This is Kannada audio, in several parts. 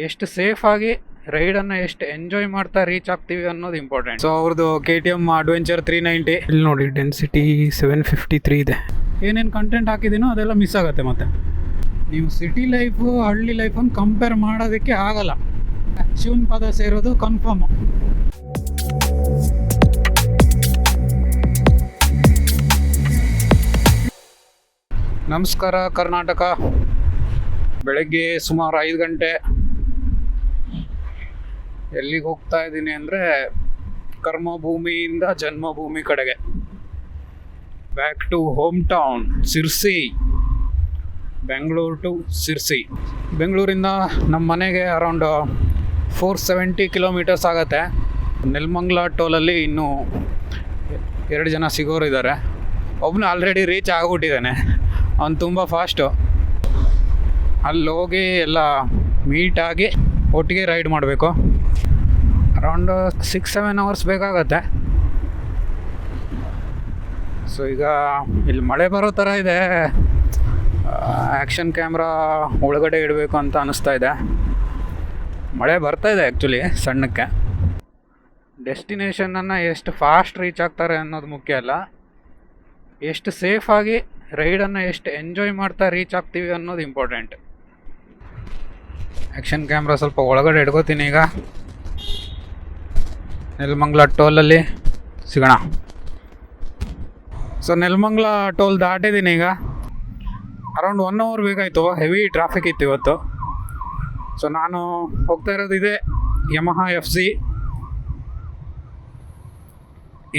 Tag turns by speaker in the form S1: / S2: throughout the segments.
S1: ಎಷ್ಟು ಸೇಫಾಗಿ ರೈಡನ್ನು ಎಷ್ಟು ಎಂಜಾಯ್ ಮಾಡ್ತಾ ರೀಚ್ ಆಗ್ತೀವಿ ಅನ್ನೋದು ಇಂಪಾರ್ಟೆಂಟ್. ಸೊ ಅವ್ರದ್ದು KTM ಅಡ್ವೆಂಚರ್ 390 ಇಲ್ಲಿ ನೋಡಿ ಡೆನ್ಸಿಟಿ 753 ಇದೆ. ಏನೇನು ಕಂಟೆಂಟ್ ಹಾಕಿದ್ದೀನೋ ಅದೆಲ್ಲ ಮಿಸ್ ಆಗುತ್ತೆ. ಮತ್ತು ನೀವು ಸಿಟಿ ಲೈಫು ಹಳ್ಳಿ ಲೈಫನ್ನು ಕಂಪೇರ್ ಮಾಡೋದಕ್ಕೆ ಆಗಲ್ಲ. ಶಿವನ್ ಪದ ಸೇರೋದು ಕನ್ಫರ್ಮು. ನಮಸ್ಕಾರ ಕರ್ನಾಟಕ. ಬೆಳಗ್ಗೆ ಸುಮಾರು 5 ಗಂಟೆ. ಎಲ್ಲಿಗೆ ಹೋಗ್ತಾ ಇದ್ದೀನಿ ಅಂದರೆ ಕರ್ಮಭೂಮಿಯಿಂದ ಜನ್ಮಭೂಮಿ ಕಡೆಗೆ. Back to home town Sirsi. Bengaluru to Sirsi. ಬೆಂಗಳೂರಿಂದ ನಮ್ಮ ಮನೆಗೆ ಅರೌಂಡ್ 470 ಕಿಲೋಮೀಟರ್ಸ್ ಆಗುತ್ತೆ. ನೆಲಮಂಗಲ ಟೋಲಲ್ಲಿ ಇನ್ನೂ 2 ಜನ ಸಿಗೋರಿದ್ದಾರೆ. ಒಬ್ಬನು ಆಲ್ರೆಡಿ ರೀಚ್ ಆಗಿಬಿಟ್ಟಿದ್ದಾನೆ. ಅವ್ನು ತುಂಬ ಫಾಸ್ಟು. ಅಲ್ಲಿ ಹೋಗಿ ಎಲ್ಲ ಮೀಟಾಗಿ ಒಟ್ಟಿಗೆ ರೈಡ್ ಮಾಡಬೇಕು. ಅರೌಂಡ್ 6-7 ಅವರ್ಸ್ ಬೇಕಾಗತ್ತೆ. ಸೊ ಈಗ ಇಲ್ಲಿ ಮಳೆ ಬರೋ ಥರ ಇದೆ. ಆ್ಯಕ್ಷನ್ ಕ್ಯಾಮ್ರಾ ಒಳಗಡೆ ಇಡಬೇಕು ಅಂತ ಅನ್ನಿಸ್ತಾ ಇದೆ. ಮಳೆ ಬರ್ತಾಯಿದೆ ಆ್ಯಕ್ಚುಲಿ ಸಣ್ಣಕ್ಕೆ. ಡೆಸ್ಟಿನೇಷನನ್ನು ಎಷ್ಟು ಫಾಸ್ಟ್ ರೀಚ್ ಆಗ್ತಾರೆ ಅನ್ನೋದು ಮುಖ್ಯ ಅಲ್ಲ, ಎಷ್ಟು ಸೇಫಾಗಿ ರೈಡನ್ನು ಎಷ್ಟು ಎಂಜಾಯ್ ಮಾಡ್ತಾ ರೀಚ್ ಆಗ್ತೀವಿ ಅನ್ನೋದು ಇಂಪಾರ್ಟೆಂಟ್. ಆ್ಯಕ್ಷನ್ ಕ್ಯಾಮ್ರಾ ಸ್ವಲ್ಪ ಒಳಗಡೆ ಇಟ್ಕೋತೀನಿ. ಈಗ ನೆಲಮಂಗಲ ಟೋಲಲ್ಲಿ ಸಿಗೋಣ. ಸೊ ನೆಲಮಂಗಲ ಟೋಲ್ ದಾಟಿದ್ದೀನಿ. ಈಗ ಅರೌಂಡ್ 1 ಅವರ್ ಬೇಕಾಯಿತು. ಹೆವಿ ಟ್ರಾಫಿಕ್ ಇತ್ತು ಇವತ್ತು. ಸೊ ನಾನು ಹೋಗ್ತಾ ಇರೋದು ಇದೆ ಯಮಹಾ FC.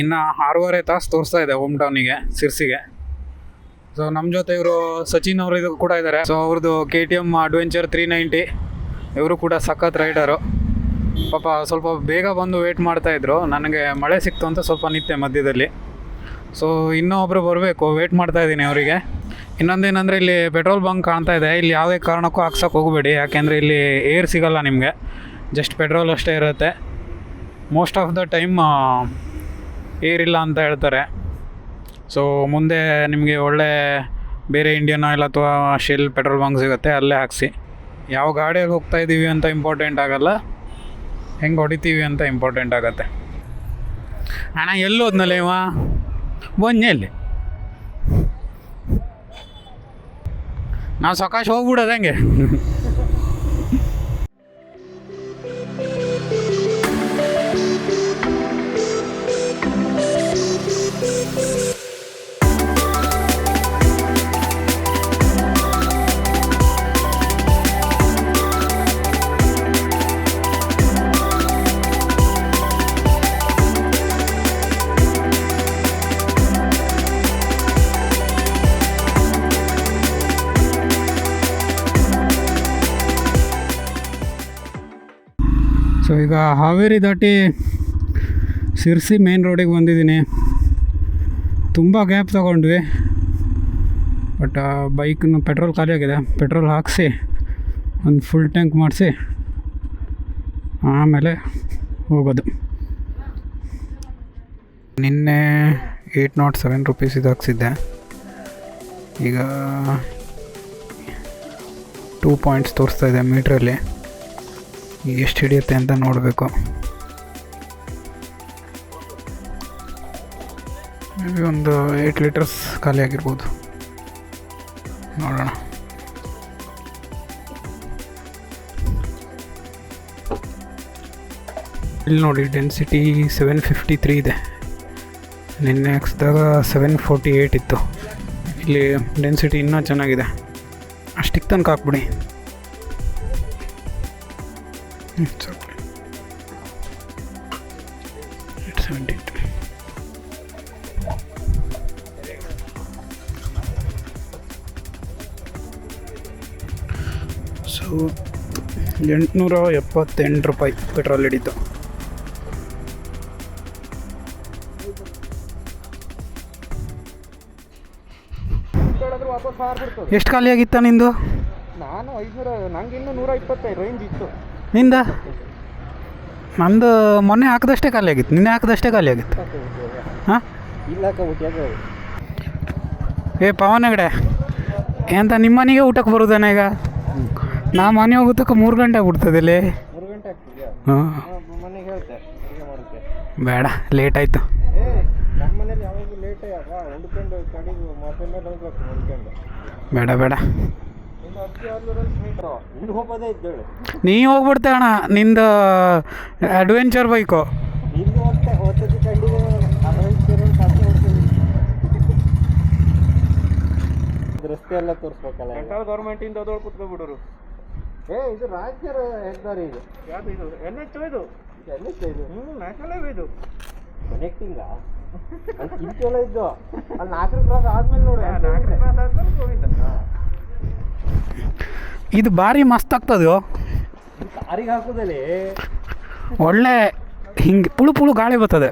S1: ಇನ್ನು 6.5 ತಾಸು ತೋರಿಸ್ತಾ ಇದೆ ಹೋಮ್ ಟೌನಿಗೆ, ಸಿರ್ಸಿಗೆ. ಸೊ ನಮ್ಮ ಜೊತೆ ಇವರು ಸಚಿನ್ ಅವರು ಇದು ಕೂಡ ಇದ್ದಾರೆ. ಸೊ ಅವ್ರದ್ದು KTM ಅಡ್ವೆಂಚರ್ 390. ಇವರು ಕೂಡ ಸಖತ್ ರೈಡರು. ಪಾಪ ಸ್ವಲ್ಪ ಬೇಗ ಬಂದು ವೇಟ್ ಮಾಡ್ತಾಯಿದ್ರು. ನನಗೆ ಮಳೆ ಸಿಕ್ತು ಅಂತ ಸ್ವಲ್ಪ ನಿಂತೆ ಮಧ್ಯದಲ್ಲಿ. ಸೊ ಇನ್ನೊಬ್ಬರು ಬರಬೇಕು, ವೇಟ್ ಮಾಡ್ತಾಯಿದ್ದೀನಿ ಅವರಿಗೆ. ಇನ್ನೊಂದೇನೆಂದರೆ ಇಲ್ಲಿ ಪೆಟ್ರೋಲ್ ಬಂಕ್ ಕಾಣ್ತಾ ಇದೆ. ಇಲ್ಲಿ ಯಾವುದೇ ಕಾರಣಕ್ಕೂ ಹಾಕ್ಸೋಕೆ ಹೋಗಬೇಡಿ, ಯಾಕೆಂದರೆ ಇಲ್ಲಿ ಏರ್ ಸಿಗೋಲ್ಲ ನಿಮಗೆ. ಜಸ್ಟ್ ಪೆಟ್ರೋಲ್ ಅಷ್ಟೇ ಇರುತ್ತೆ. Most of the time air ಇಲ್ಲ ಅಂತ ಹೇಳ್ತಾರೆ. ಸೊ ಮುಂದೆ ನಿಮಗೆ ಒಳ್ಳೆ ಬೇರೆ ಇಂಡಿಯನ್ ಆಯಿಲ್ ಅಥವಾ ಶೆಲ್ ಪೆಟ್ರೋಲ್ ಬಂಕ್ ಸಿಗುತ್ತೆ, ಅಲ್ಲೇ ಹಾಕಿಸಿ. ಯಾವ ಗಾಡಿಯಲ್ಲಿ ಹೋಗ್ತಾ ಇದ್ದೀವಿ ಅಂತ ಇಂಪಾರ್ಟೆಂಟ್ ಆಗೋಲ್ಲ, ಹೆಂಗೆ ಹೊಡಿತೀವಿ ಅಂತ ಇಂಪಾರ್ಟೆಂಟ್ ಆಗುತ್ತೆ. ಅಣ್ಣ ಎಲ್ಲೋದ್ನಲ್ಲ ಇವ ಬಂಜಲ್ಲಿ ನಾವು ಸಕಾಶ ಹೋಗ್ಬಿಡೋದು ಹೆಂಗೆ. ಸೊ ಈಗ ಹಾವೇರಿ ದಾಟಿ ಸಿರ್ಸಿ ಮೇನ್ ರೋಡಿಗೆ ಬಂದಿದ್ದೀನಿ. ತುಂಬ ಗ್ಯಾಪ್ ತೊಗೊಂಡ್ವಿ. ಬಟ್ ಬೈಕ್ನ ಪೆಟ್ರೋಲ್ ಖಾಲಿಯಾಗಿದೆ. ಪೆಟ್ರೋಲ್ ಹಾಕಿಸಿ ಒಂದು ಫುಲ್ ಟ್ಯಾಂಕ್ ಮಾಡಿಸಿ ಆಮೇಲೆ ಹೋಗೋದು. ನಿನ್ನೆ 807 ರೂಪೀಸ್ ಇದು ಹಾಕ್ಸಿದ್ದೆ. ಈಗ 2 ಪಾಯಿಂಟ್ಸ್ ತೋರಿಸ್ತಾ ಇದೆ ಮೀಟ್ರಲ್ಲಿ. ಎಷ್ಟು ಹಿಡಿಯುತ್ತೆ ಅಂತ ನೋಡಬೇಕು. ಮೇ ಬಿ ಒಂದು 8 ಲೀಟರ್ಸ್ ಖಾಲಿ ಆಗಿರ್ಬೋದು, ನೋಡೋಣ. ಇಲ್ಲಿ ನೋಡಿ ಡೆನ್ಸಿಟಿ 753 ಇದೆ. ನಿನ್ನೆ ಹಾಕ್ಸಿದಾಗ 748 ಇತ್ತು. ಇಲ್ಲಿ ಡೆನ್ಸಿಟಿ ಇನ್ನೂ ಚೆನ್ನಾಗಿದೆ. ಅಷ್ಟಕ್ಕೆ ತನಕ ಹಾಕ್ಬಿಡಿ. ಸೊ 878 ರೂಪಾಯಿ ಪೆಟ್ರೋಲ್ ಹಿಡಿತು. ಎಷ್ಟು ಖಾಲಿ ಆಗಿತ್ತ ನಿಂದು?
S2: ನಾನು 500, ನಂಗೆ ಇನ್ನೂ 125 ರೇಂಜ್ ಇತ್ತು.
S1: ನಿಂದ? ನಂದು ಮೊನ್ನೆ ಹಾಕಿದಷ್ಟೇ ಖಾಲಿ ಆಗಿತ್ತು, ನಿನ್ನೆ ಹಾಕಿದಷ್ಟೇ ಖಾಲಿ ಆಗಿತ್ತು. ಹಾಂ
S2: ಇಲ್ಲ
S1: ಏ ಪವನ್ ಹೆಗಡೆ ಎಂತ ನಿಮ್ಮ ಮನೆಗೆ ಊಟಕ್ಕೆ ಬರೋದೇನ? ಈಗ ನಾ ಮನೆ ಹೋಗೋದಕ್ಕೆ 3 ಗಂಟೆ ಆಗ್ಬಿಡ್ತದೆ ಇಲ್ಲಿ.
S2: 3 ಗಂಟೆ ಆಗ್ತಿದ್ಯಾ?
S1: ಹಾಂ
S2: ಮನೆಗೆ ಹೇಳ್ತೆ ಅಡುಗೆ ಮಾಡೋಕ್ಕೆ.
S1: ಬೇಡ, ಲೇಟ್ ಆಯಿತು.
S2: ನಮ್ಮ ಮನೇಲಿ ಯಾವಾಗಲೂ ಲೇಟೇ ಹೊಂದ್ಕೊಂಡು ಕಡೆಗೆ ಮತ್ತೆ ಮೇಲೆ ಹೋಗ್ಬೇಕು ಹೊಂದ್ಕೊಂಡು.
S1: ಬೇಡ ಬೇಡ,
S2: ಇನ್ನು 10 ಇನ್ನು ಹೋಗೋದೇ ಇದ್ದೇಳು.
S1: ನೀ ಹೋಗ್ಬಿಡ್ತೆ ಅಣ್ಣ, ನಿಂದು ಅಡ್ವೆಂಚರ್ ಬೈಕು.
S2: ಇಲ್ಲಿ ಹೋಗ್ತದೆ ಕಡೆಗೆ ಅಡ್ವೆಂಚರ್ ಕಡಿಮೆ ಹೋಗ್ತದೆ. ರಸ್ತೆ ಎಲ್ಲ ತೋರಿಸ್ಬೇಕಲ್ಲ. ಸೆಂಟ್ರಲ್ ಗೌರ್ಮೆಂಟಿಂದ ಅದೊಳಗೆ ಕುತ್ಕೊಂಡ್ಬಿಡೋರು. ಇದು ರಾಜ್ಯ ಹೆದ್ದಾರಿ. ಇದು ಯಾವುದು? ಇದು NH ಇದು. NH ಇದು ನ್ಯಾಷನಲ್ ಹೈವೇ. ಇದು ಕನೆಕ್ಟಿಂಗ ಅಂತ ಇಂಚೆಲ್ಲ ಇದ್ದು ಅಲ್ಲಿ 4 ಕ್ರಾಸ್ ಆದ್ಮೇಲೆ ನೋಡಿ. 4 ಕ್ರಾಸ್ ಆದ್ಮೇಲೆ ಗೋವಿಂದ.
S1: ಇದು ಭಾರಿ ಮಸ್ತ್ ಆಗ್ತದೆ.
S2: ಕಾರಿಗೆ ಹಾಕೋದಲ್ಲಿ
S1: ಒಳ್ಳೆ ಹಿಂಗೆ ಪುಳು ಗಾಳಿ ಬರ್ತದೆ.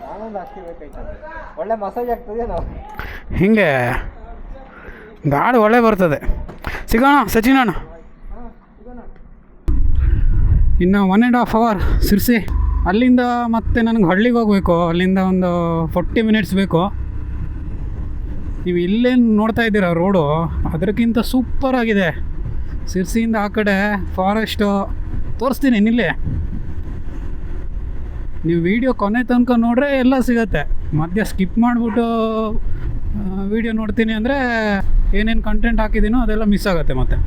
S2: ನಾನೊಂದು ಹಾಕ್ತಿಬೇಕಾಯ್ತದೆ. ಒಳ್ಳೆ ಮಸಾಜ್ ಆಗ್ತದೆ. ನಾವು
S1: ಹಿಂಗೆ ಗಾಳಿ ಒಳ್ಳೆ ಬರ್ತದೆ. ಸಿಗೋಣ ಸಚಿನ್ ಅಣ್ಣ. ಇನ್ನು 1.5 hour ಸಿರ್ಸಿ. ಅಲ್ಲಿಂದ ಮತ್ತೆ ನನಗೆ ಹಳ್ಳಿಗೆ ಹೋಗಬೇಕು. ಅಲ್ಲಿಂದ ಒಂದು 40 minutes ಬೇಕು. ನೀವು ಇಲ್ಲೇನು ನೋಡ್ತಾ ಇದ್ದೀರಾ ರೋಡು, ಅದಕ್ಕಿಂತ ಸೂಪರಾಗಿದೆ. ಸಿರ್ಸಿಯಿಂದ ಆ ಕಡೆ ಫಾರೆಸ್ಟು ತೋರಿಸ್ತೀನಿ ನಿಲ್ಲೇ. ನೀವು ವಿಡಿಯೋ ಕೊನೆ ತನಕ ನೋಡ್ರೆ ಎಲ್ಲ ಸಿಗತ್ತೆ. ಮಧ್ಯ ಸ್ಕಿಪ್ ಮಾಡಿಬಿಟ್ಟು ವಿಡಿಯೋ ನೋಡ್ತೀನಿ ಅಂದರೆ ಏನೇನು ಕಂಟೆಂಟ್ ಹಾಕಿದ್ದೀನೋ ಅದೆಲ್ಲ ಮಿಸ್ ಆಗುತ್ತೆ ಮತ್ತೆ.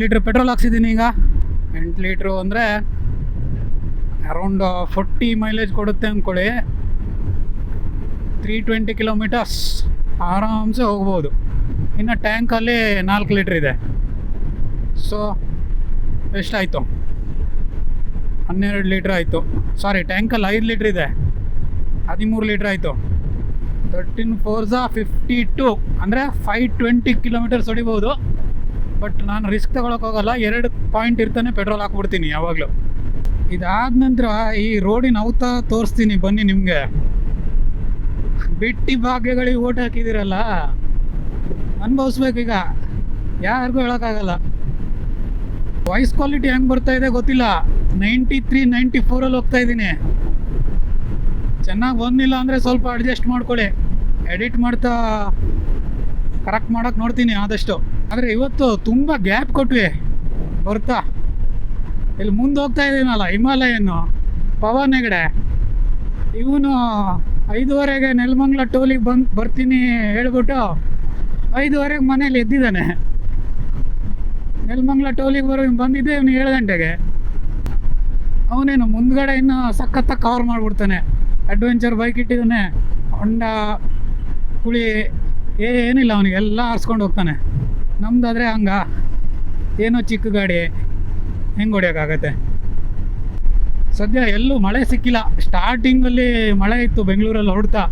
S1: ಲೀಟ್ರ್ ಪೆಟ್ರೋಲ್ ಹಾಕ್ಸಿದ್ದೀನಿ ಈಗ. 8 ಲೀಟ್ರು ಅಂದರೆ ಅರೌಂಡ್ 40 ಮೈಲೇಜ್ ಕೊಡುತ್ತೆ ಅಂದ್ಕೊಳ್ಳಿ. 320 ಕಿಲೋಮೀಟರ್ಸ್ ಆರಾಮ್ಸೆ ಹೋಗ್ಬೋದು. ಇನ್ನು ಟ್ಯಾಂಕಲ್ಲಿ 4 ಲೀಟ್ರ್ ಇದೆ. ಸೊ ಎಷ್ಟಾಯಿತು? 12 ಲೀಟ್ರ್ ಆಯಿತು. ಸಾರಿ, ಟ್ಯಾಂಕಲ್ಲಿ 5 ಲೀಟ್ರ್ ಇದೆ, 13 ಲೀಟ್ರ್ ಆಯಿತು. 13 4 52 ಅಂದರೆ 520 ಕಿಲೋಮೀಟರ್ಸ್ ಹೊಡಿಬೋದು. ಬಟ್ ನಾನು ರಿಸ್ಕ್ ತೊಗೊಳಕ್ಕೆ ಹೋಗಲ್ಲ. 2 ಪಾಯಿಂಟ್ ಇರ್ತಾನೆ ಪೆಟ್ರೋಲ್ ಹಾಕ್ಬಿಡ್ತೀನಿ ಯಾವಾಗಲೂ. ಇದಾದ ನಂತರ ಈ ರೋಡಿನ ಅವತ ತೋರಿಸ್ತೀನಿ ಬನ್ನಿ ನಿಮಗೆ. ಬಿಟ್ಟಿ ಭಾಗ್ಯಗಳಿಗೆ ಓಟ್ ಹಾಕಿದ್ದೀರಲ್ಲ, ಅನುಭವಿಸ್ಬೇಕೀಗ. ಯಾರಿಗೂ ಹೇಳೋಕ್ಕಾಗಲ್ಲ. ವಾಯ್ಸ್ ಕ್ವಾಲಿಟಿ ಹೆಂಗೆ ಬರ್ತಾ ಇದೆ ಗೊತ್ತಿಲ್ಲ. 93 94 ಹೋಗ್ತಾ ಇದ್ದೀನಿ. ಚೆನ್ನಾಗಿ ಬಂದಿಲ್ಲ ಅಂದರೆ ಸ್ವಲ್ಪ ಅಡ್ಜಸ್ಟ್ ಮಾಡ್ಕೊಳ್ಳಿ. ಎಡಿಟ್ ಮಾಡ್ತಾ ಕರೆಕ್ಟ್ ಮಾಡೋಕ್ಕೆ ನೋಡ್ತೀನಿ ಆದಷ್ಟು. ಆದರೆ ಇವತ್ತು ತುಂಬ ಗ್ಯಾಪ್ ಕೊಟ್ವಿ ಬರ್ತಾ. ಇಲ್ಲಿ ಮುಂದೆ ಹೋಗ್ತಾ ಇದ್ದೀನಲ್ಲ, ಹಿಮಾಲಯನ್ನು ಪವನ್ ಹೆಗಡೆ ಇವನು 5:30ಗೆ ನೆಲಮಂಗಲ ಟೋಲಿಗೆ ಬರ್ತೀನಿ ಹೇಳ್ಬಿಟ್ಟು 5:30ಗೆ ಮನೇಲಿ ಎದ್ದಿದ್ದಾನೆ. ನೆಲಮಂಗಲ ಟೋಲಿಗೆ ಬಂದಿದ್ದೆ ಇವನು 7 ಗಂಟೆಗೆ. ಅವನೇನು ಮುಂದ್ಗಡೆ ಇನ್ನು ಸಖತ್ತಾಗಿ ಕವರ್ ಮಾಡಿಬಿಡ್ತಾನೆ. ಅಡ್ವೆಂಚರ್ ಬೈಕ್ ಇಟ್ಟಿದ್ದಾನೆ, ಹೊಂಡ ಕುಳಿ ಏನಿಲ್ಲ ಅವನಿಗೆ, ಎಲ್ಲ ಆರಿಸ್ಕೊಂಡು ಹೋಗ್ತಾನೆ. ನಮ್ದಾದರೆ ಹಂಗ ಏನೋ ಚಿಕ್ಕ ಗಾಡಿ ಹೆಂಗೆ ಹೊಡಿಯೋಕ್ಕಾಗತ್ತೆ. ಸದ್ಯ ಎಲ್ಲೂ ಮಳೆ ಸಿಕ್ಕಿಲ್ಲ. ಸ್ಟಾರ್ಟಿಂಗಲ್ಲಿ ಮಳೆ ಇತ್ತು ಬೆಂಗಳೂರಲ್ಲಿ ಹೊರಡ್ತಾ.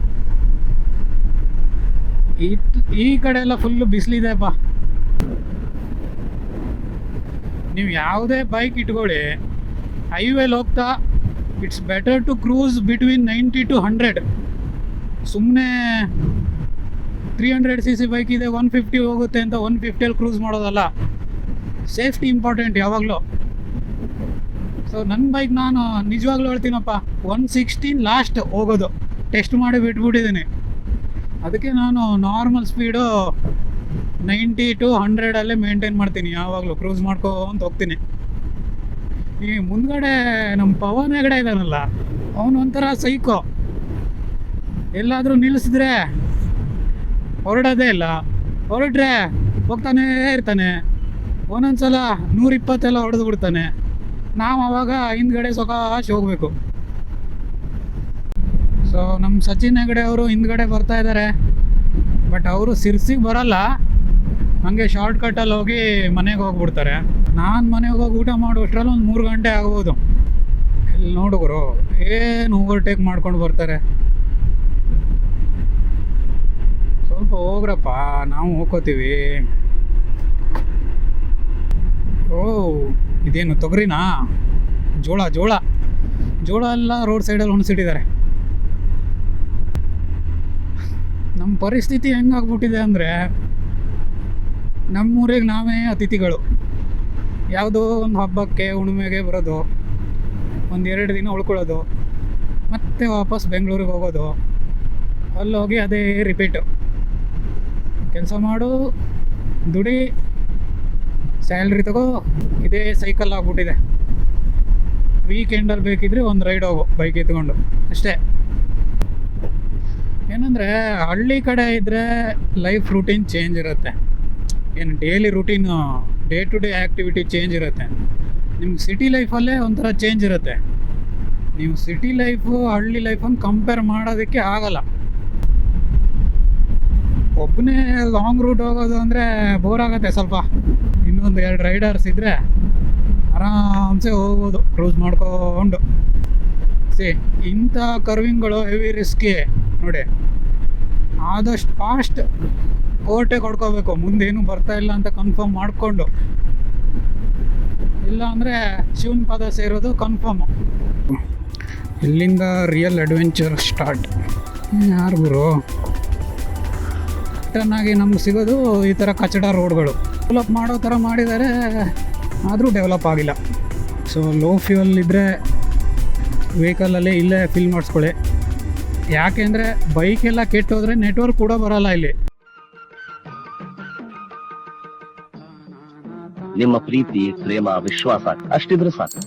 S1: ಈ ಕಡೆ ಎಲ್ಲ ಫುಲ್ಲು ಬಿಸಿಲಿದೆಪ್ಪ. ನೀವು ಯಾವುದೇ ಬೈಕ್ ಇಟ್ಕೊಳ್ಳಿ, ಹೈವೇಲಿ ಹೋಗ್ತಾ it's better to cruise between 90 to 100. ಸುಮ್ಮನೆ 300cc ಬೈಕ್ ಇದೆ 150 ಹೋಗುತ್ತೆ ಅಂತ 150ಅಲ್ಲಿ ಕ್ರೂಸ್ ಮಾಡೋದಲ್ಲ. ಸೇಫ್ಟಿ ಇಂಪಾರ್ಟೆಂಟ್ ಯಾವಾಗಲೂ. ಸೊ ನನ್ನ ಬೈಕ್ ನಾನು ನಿಜವಾಗ್ಲೂ ಹೇಳ್ತೀನಪ್ಪ, 160 ಲಾಸ್ಟ್ ಹೋಗೋದು. ಟೆಸ್ಟ್ ಮಾಡಿ ಬಿಟ್ಬಿಟ್ಟಿದ್ದೀನಿ. ಅದಕ್ಕೆ ನಾನು ನಾರ್ಮಲ್ ಸ್ಪೀಡು 90 to 100 ಮೇಂಟೈನ್ ಮಾಡ್ತೀನಿ. ಯಾವಾಗಲೂ ಕ್ರೂಸ್ ಮಾಡ್ಕೊಂತ ಹೋಗ್ತೀನಿ. ಈ ಮುಂದ್ಗಡೆ ನಮ್ಮ ಪವನ್ ಹೆಗಡೆ ಇದ್ದಾನಲ್ಲ, ಅವನು ಒಂಥರ ಸೈಕೋ. ಎಲ್ಲಾದರೂ ನಿಲ್ಲಿಸಿದ್ರೆ ಹೊರಡೋದೇ ಇಲ್ಲ, ಹೊರಟ್ರೆ ಹೋಗ್ತಾನೇ ಇರ್ತಾನೆ. ಒಂದೊಂದ್ಸಲ 120 ಹೊಡೆದು ಬಿಡ್ತಾನೆ. ನಾವು ಅವಾಗ ಹಿಂದ್ಗಡೆ ಸೊಕಾಶ್ ಹೋಗಬೇಕು. ಸೊ ನಮ್ಮ ಸಚಿನ್ ಹೆಗಡೆ ಅವರು ಹಿಂದ್ಗಡೆ ಬರ್ತಾ ಇದ್ದಾರೆ. ಬಟ್ ಅವರು ಸಿರ್ಸಿಗೆ ಬರಲ್ಲ, ಹಾಗೆ ಶಾರ್ಟ್ಕಟ್ಟಲ್ಲಿ ಹೋಗಿ ಮನೆಗೆ ಹೋಗ್ಬಿಡ್ತಾರೆ. ನಾನು ಮನೆಗೆ ಹೋಗಿ ಊಟ ಮಾಡುವಷ್ಟರಲ್ಲಿ ಒಂದು 3 ಗಂಟೆ ಆಗ್ಬೋದು. ಇಲ್ಲಿ ನೋಡುಗರು ಏನು ಓವರ್ಟೇಕ್ ಮಾಡ್ಕೊಂಡು ಬರ್ತಾರೆ. ಸ್ವಲ್ಪ ಹೋಗ್ರಪ್ಪ, ನಾವು ಹೋಗ್ಕೋತೀವಿ. ಓ ಇದೇನು ತೊಗರಿನಾ? ಜೋಳ ಜೋಳ ಜೋಳ ಎಲ್ಲ ರೋಡ್ ಸೈಡಲ್ಲಿ ಒಣಸಿಟ್ಟಿದ್ದಾರೆ. ನಮ್ಮ ಪರಿಸ್ಥಿತಿ ಹೆಂಗಾಗ್ಬಿಟ್ಟಿದೆ ಅಂದರೆ, ನಮ್ಮೂರಿಗೆ ನಾವೇ ಅತಿಥಿಗಳು. ಯಾವುದೋ ಒಂದು ಹಬ್ಬಕ್ಕೆ ಹುಣ್ಣಿಮೆಗೆ ಬರೋದು, ಒಂದು 2 ದಿನ ಉಳ್ಕೊಳ್ಳೋದು, ಮತ್ತೆ ವಾಪಸ್ ಬೆಂಗಳೂರಿಗೆ ಹೋಗೋದು, ಅಲ್ಲಿ ಹೋಗಿ ಅದೇ ರಿಪೀಟು. ಕೆಲಸ ಮಾಡು, ದುಡಿ, ಸ್ಯಾಲ್ರಿ ತಗೋ, ಇದೇ ಸೈಕಲ್ ಆಗ್ಬಿಟ್ಟಿದೆ. ವೀಕೆಂಡಲ್ಲಿ ಬೇಕಿದ್ರೆ ಒಂದು ರೈಡ್ ಹೋಗು ಬೈಕ್ ಎತ್ಕೊಂಡು, ಅಷ್ಟೇ. ಏನಂದರೆ ಹಳ್ಳಿ ಕಡೆ ಇದ್ದರೆ ಲೈಫ್ ರೂಟೀನ್ ಚೇಂಜ್ ಇರುತ್ತೆ. ಏನು daily routine, day to day activity change ಇರುತ್ತೆ. ನಿಮ್ಗೆ ಸಿಟಿ ಲೈಫಲ್ಲೇ ಒಂಥರ ಚೇಂಜ್ ಇರುತ್ತೆ. ನೀವು ಸಿಟಿ ಲೈಫು ಹಳ್ಳಿ ಲೈಫನ್ನು ಕಂಪೇರ್ ಮಾಡೋದಕ್ಕೆ ಆಗಲ್ಲ. ಒಬ್ಬನೇ ಲಾಂಗ್ ರೂಟ್ ಹೋಗೋದು ಅಂದರೆ ಬೋರ್ ಆಗುತ್ತೆ ಸ್ವಲ್ಪ. ಇನ್ನೊಂದು 2 ರೈಡರ್ಸ್ ಇದ್ದರೆ ಆರಾಮ್ಸೆ ಹೋಗ್ಬೋದು ಕ್ರೂಸ್ ಮಾಡ್ಕೊಂಡು. ಇಂಥ ಕರ್ವಿಂಗ್ಗಳು ಹೆವಿ ರಿಸ್ಕಿ ನೋಡಿ. ಆದಷ್ಟು ಫಾಸ್ಟ್ ಓವರ್ಟೇಕ್ ಹೊಡ್ಕೋಬೇಕು, ಮುಂದೇನು ಬರ್ತಾ ಇಲ್ಲ ಅಂತ ಕನ್ಫರ್ಮ್ ಮಾಡಿಕೊಂಡು. ಇಲ್ಲ ಅಂದರೆ ಶಿವನ ಪದ ಸೇರೋದು ಕನ್ಫರ್ಮು. ಇಲ್ಲಿಂದ ರಿಯಲ್ ಅಡ್ವೆಂಚರ್ ಸ್ಟಾರ್ಟ್. ಯಾರು ಗುರು ಆಗಿ ನಮ್ಗೆ ಸಿಗೋದು ಈ ಥರ ಕಚಡ ರೋಡ್ಗಳು. ಡೆವಲಪ್ ಮಾಡೋ ಥರ ಮಾಡಿದ್ದಾರೆ, ಆದರೂ ಡೆವಲಪ್ ಆಗಿಲ್ಲ. ಸೊ ಲೋ ಫ್ಯೂಯಲ್ ಇದ್ದರೆ ವೆಹಿಕಲಲ್ಲಿ ಇಲ್ಲೇ ಫಿಲ್ ಮಾಡಿಸ್ಕೊಳ್ಳಿ. ಯಾಕೆಂದರೆ ಬೈಕೆಲ್ಲ ಕೆಟ್ಟೋದ್ರೆ ನೆಟ್ವರ್ಕ್ ಕೂಡ ಬರಲ್ಲ ಇಲ್ಲಿ.
S3: ನಿಮ್ಮ ಪ್ರೀತಿ, ಪ್ರೇಮ, ವಿಶ್ವಾಸ ಅಷ್ಟಿದ್ರೆ ಸಾಕು.